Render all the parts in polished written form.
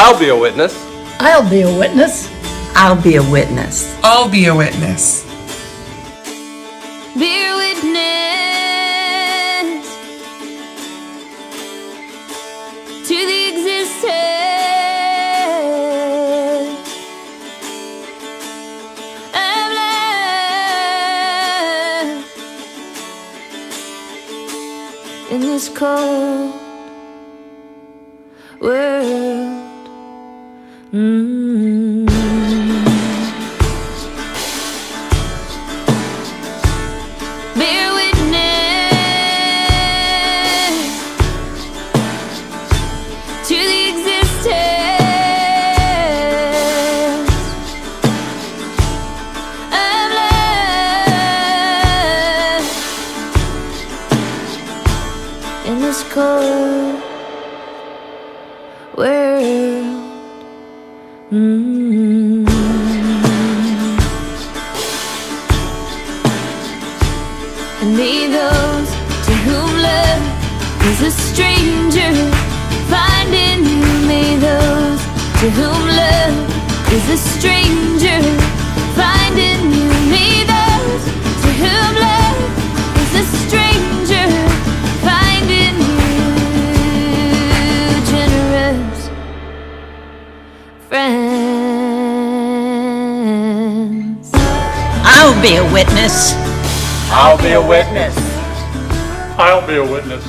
I'll be a witness. I'll be a witness. I'll be a witness. I'll be a witness. Be a witness to the existence of love in this cold world. Bear witness to the existence of love in this cold world. And may those to whom love is a stranger find in you. May those to whom love is a stranger find in you. May those to whom love is a stranger find in you. Generous friends. I'll be a witness. I'll be a witness. I'll be a witness.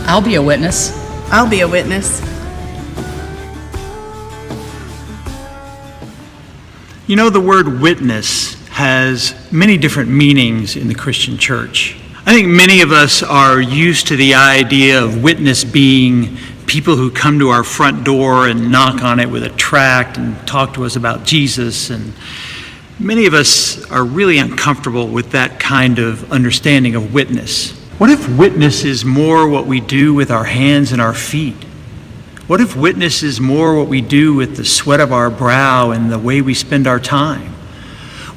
I'll be a witness. I'll be a witness. You know, the word witness has many different meanings in the Christian church. I think many of us are used to the idea of witness being people who come to our front door and knock on it with a tract and talk to us about Jesus, and many of us are really uncomfortable with that kind of understanding of witness. What if witness is more what we do with our hands and our feet? What if witness is more what we do with the sweat of our brow and the way we spend our time?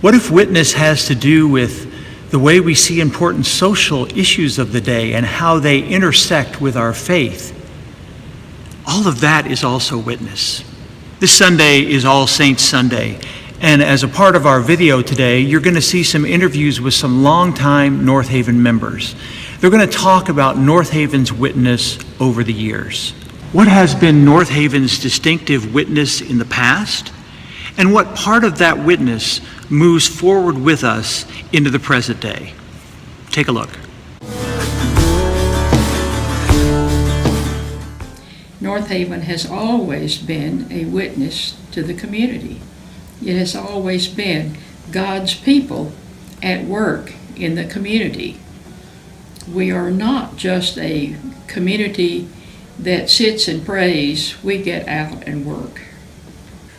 What if witness has to do with the way we see important social issues of the day and how they intersect with our faith? All of that is also witness. This Sunday is All Saints Sunday. And as a part of our video today, you're going to see some interviews with some longtime Northaven members. They're going to talk about Northaven's witness over the years. What has been Northaven's distinctive witness in the past? And what part of that witness moves forward with us into the present day? Take a look. Northaven has always been a witness to the community. It has always been God's people at work in the community. We are not just a community that sits and prays. We get out and work.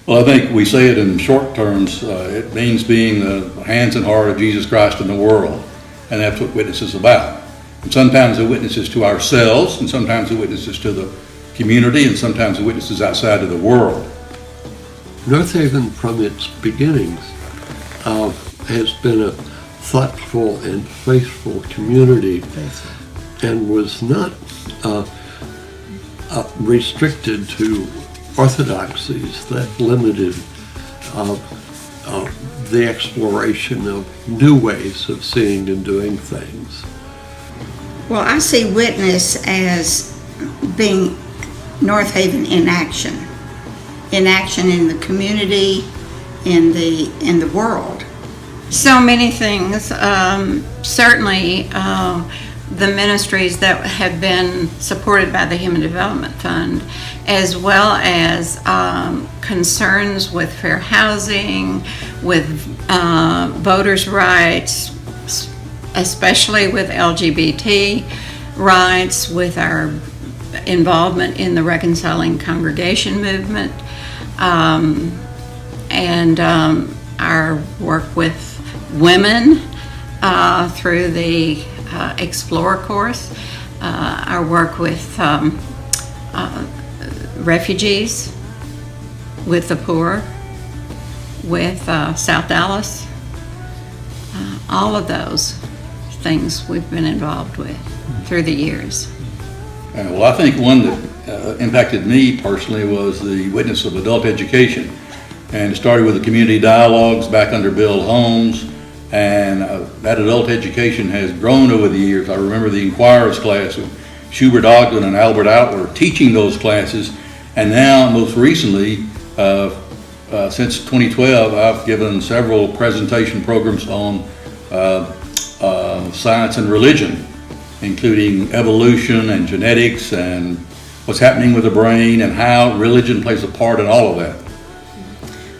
Well, I think we say it in short terms. It means being the hands and heart of Jesus Christ in the world. And that's what witness is about. And sometimes the witness is to ourselves, and sometimes the witness is to the community, and sometimes the witness is outside of the world. Northaven, from its beginnings, has been a thoughtful and faithful community, and was not restricted to orthodoxies that limited the exploration of new ways of seeing and doing things. Well, I see witness as being Northaven in action in the community, in the world. So many things. Certainly the ministries that have been supported by the Human Development Fund, as well as concerns with fair housing, with voters' rights, especially with LGBT rights, with our involvement in the Reconciling Congregation movement, and our work with women through the Explore course, our work with refugees, with the poor, with South Dallas, all of those things we've been involved with through the years. Well, I think one that impacted me personally was the witness of adult education. And it started with the community dialogues back under Bill Holmes. And that adult education has grown over the years. I remember the Inquirers class with Schubert Ogden and Albert Outler teaching those classes. And now, most recently, since 2012, I've given several presentation programs on science and religion, including evolution and genetics and what's happening with the brain and how religion plays a part in all of that.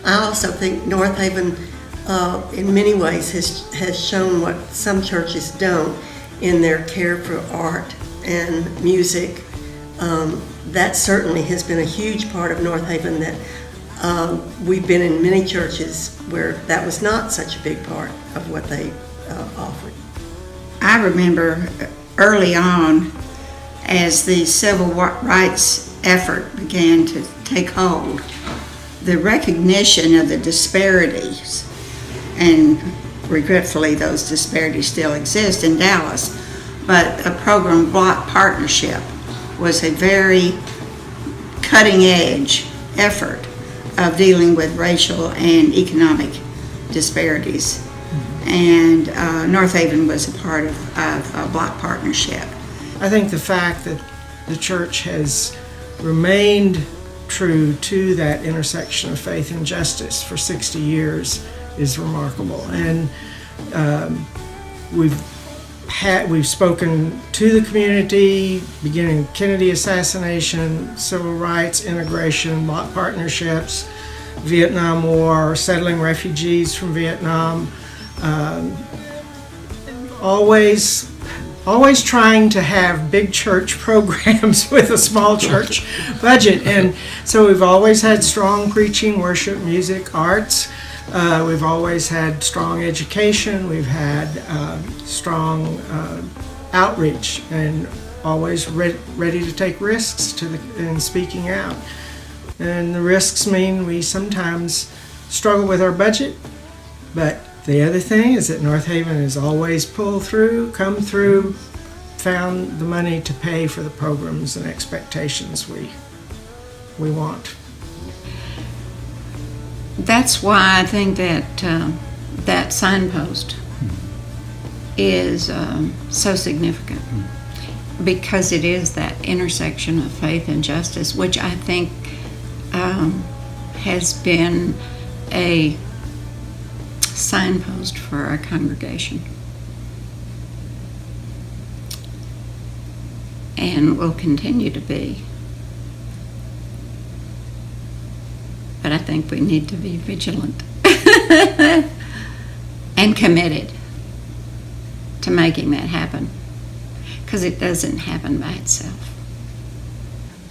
I also think Northaven, in many ways, has shown what some churches don't in their care for art and music. That certainly has been a huge part of Northaven that we've been in many churches where that was not such a big part of what they offered. I remember early on, as the civil rights effort began to take hold, the recognition of the disparities, and regretfully those disparities still exist in Dallas, but a program, Block Partnership, was a very cutting-edge effort of dealing with racial and economic disparities. And Northaven was a part of Block Partnership. I think the fact that the church has remained true to that intersection of faith and justice for 60 years is remarkable. And we've spoken to the community, beginning Kennedy assassination, civil rights, integration, block partnerships, Vietnam War, settling refugees from Vietnam, always trying to have big church programs with a small church budget. And so we've always had strong preaching, worship, music, arts. We've always had strong education. We've had strong outreach, and always ready to take risks in speaking out. And the risks mean we sometimes struggle with our budget, but the other thing is that Northaven has always pulled through, come through, found the money to pay for the programs and expectations we want. That's why I think that that signpost is so significant, because it is that intersection of faith and justice, which I think has been a signpost for our congregation, and will continue to be. But I think we need to be vigilant and committed to making that happen, because it doesn't happen by itself.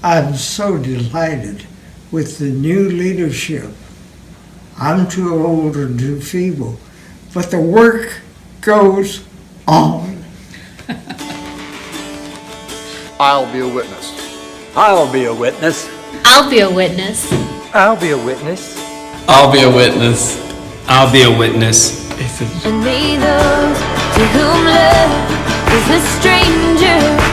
I'm so delighted with the new leadership. I'm too old and too feeble, but the work goes on. I'll be a witness. I'll be a witness. I'll be a witness. I'll be a witness. I'll be a witness. I'll be a witness. And may those to whom love is a stranger